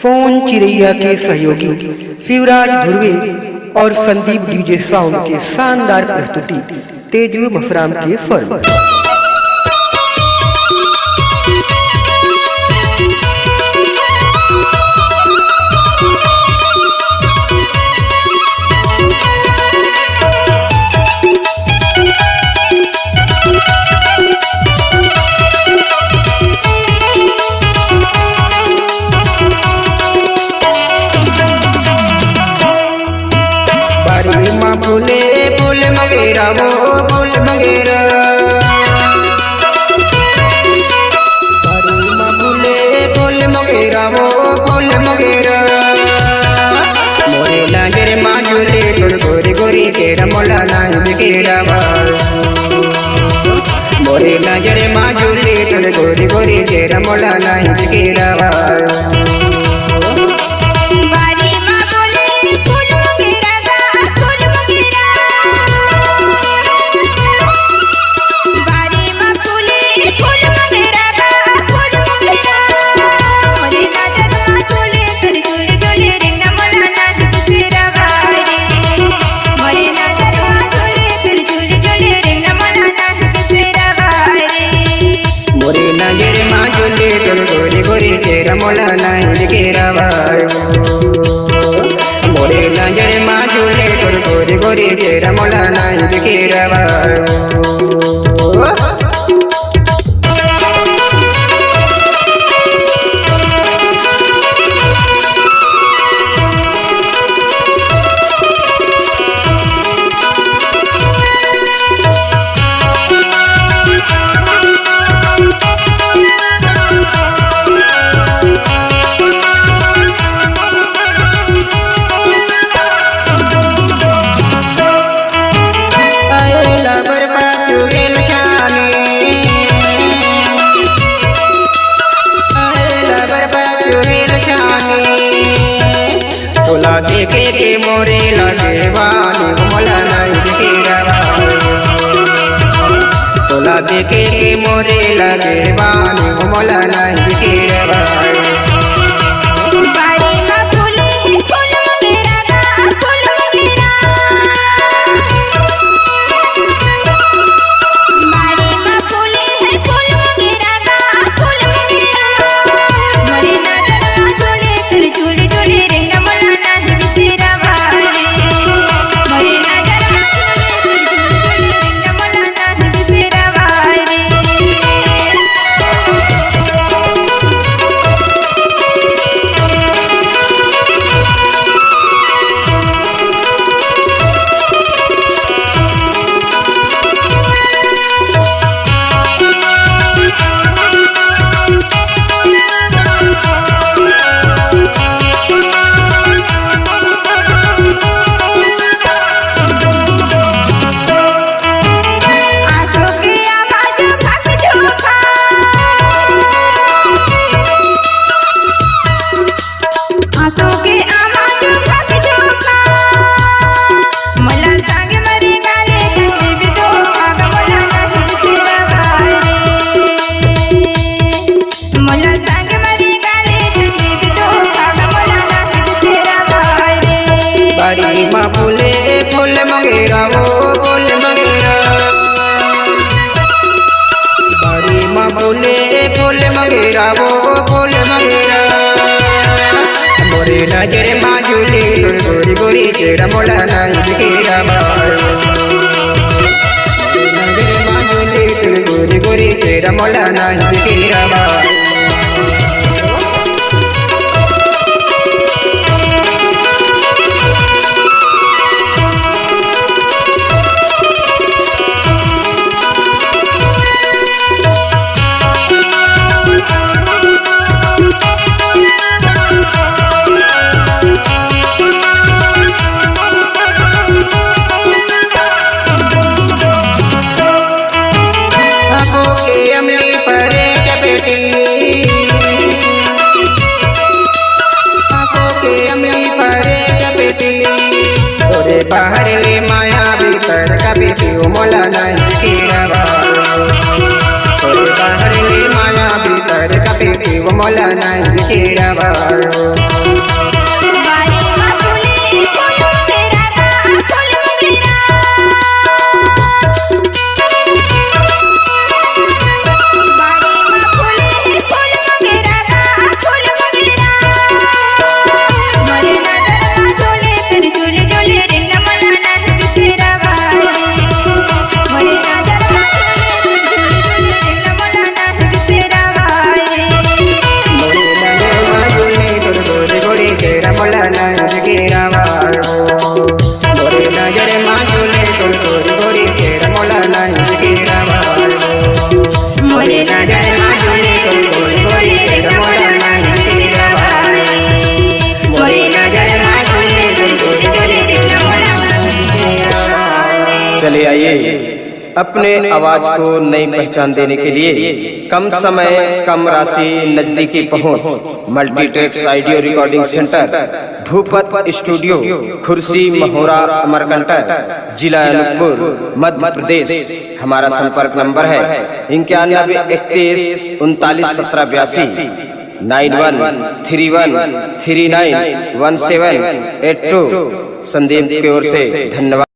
सोन चिरैया के सहयोगी शिवराज धुर्वे और संदीप डीजे साउंड के शानदार प्रस्तुति तेजू मफराम के स्वर में। फूले फूल मगेरा वो फूल मगेरा फूले फूल मगेरा वो फूल मगेरा मोरे लाजरे माजुले तुल गोरी गोरी तेरा मोला नाई बिकेरा मोरे लाजरे माजुले तुल गोरी गोरी तेरा मोला नाई बिकेरा गोरी गोरी तेरा मोला नाई बिकेरा मोरे नजर माजुले गोरी गोरी तेरा मोला नाई बिकेरा देखे के मोरे लगे वानी मोला नाई बिकेरा तोला देखे के मोरे लगे वानी मोला नाई बिकेरा फूले फूल मगेरा वो फूल मगेरा बारी माँ फूले फूल मगेरा वो फूल मगेरा मोरे नजर माजुले गोरी गोरी तेरा मोला नाई बिकेरा नजर माजुले गोरी गोरी तेरा मोला नाई बिकेरा अमली परे चपेटी आंखों के अमली परे चपेटी तोरे बाहर ले माया भीतर कपेटी मोला नाई बिकेरा तोरे बाहर ले माया भीतर कपेटी मोला नाई बिकेरा नहीं गिरा मोरे नजर माँ झूले तो गोरी गोरी तेरा मोला नहीं गिरा मोरे नजर माँ झूले तो गोरी गोरी तेरा मोला नहीं गिरा मोरे नजर माँ झूले तो गोरी गोरी तेरा मोला नहीं गिरा। चलिए आइए अपने आवाज को नई पहचान देने के लिए कम समय कम राशि नजदीकी पहुंच मल्टीट्रैक्स ऑडियो रिकॉर्डिंग सेंटर भूपत स्टूडियो खुर्सी महोरा अमरकंटक जिला अनूपपुर मध्य प्रदेश। हमारा संपर्क नंबर है 9131391782 9131391782। संदीप की ओर से धन्यवाद।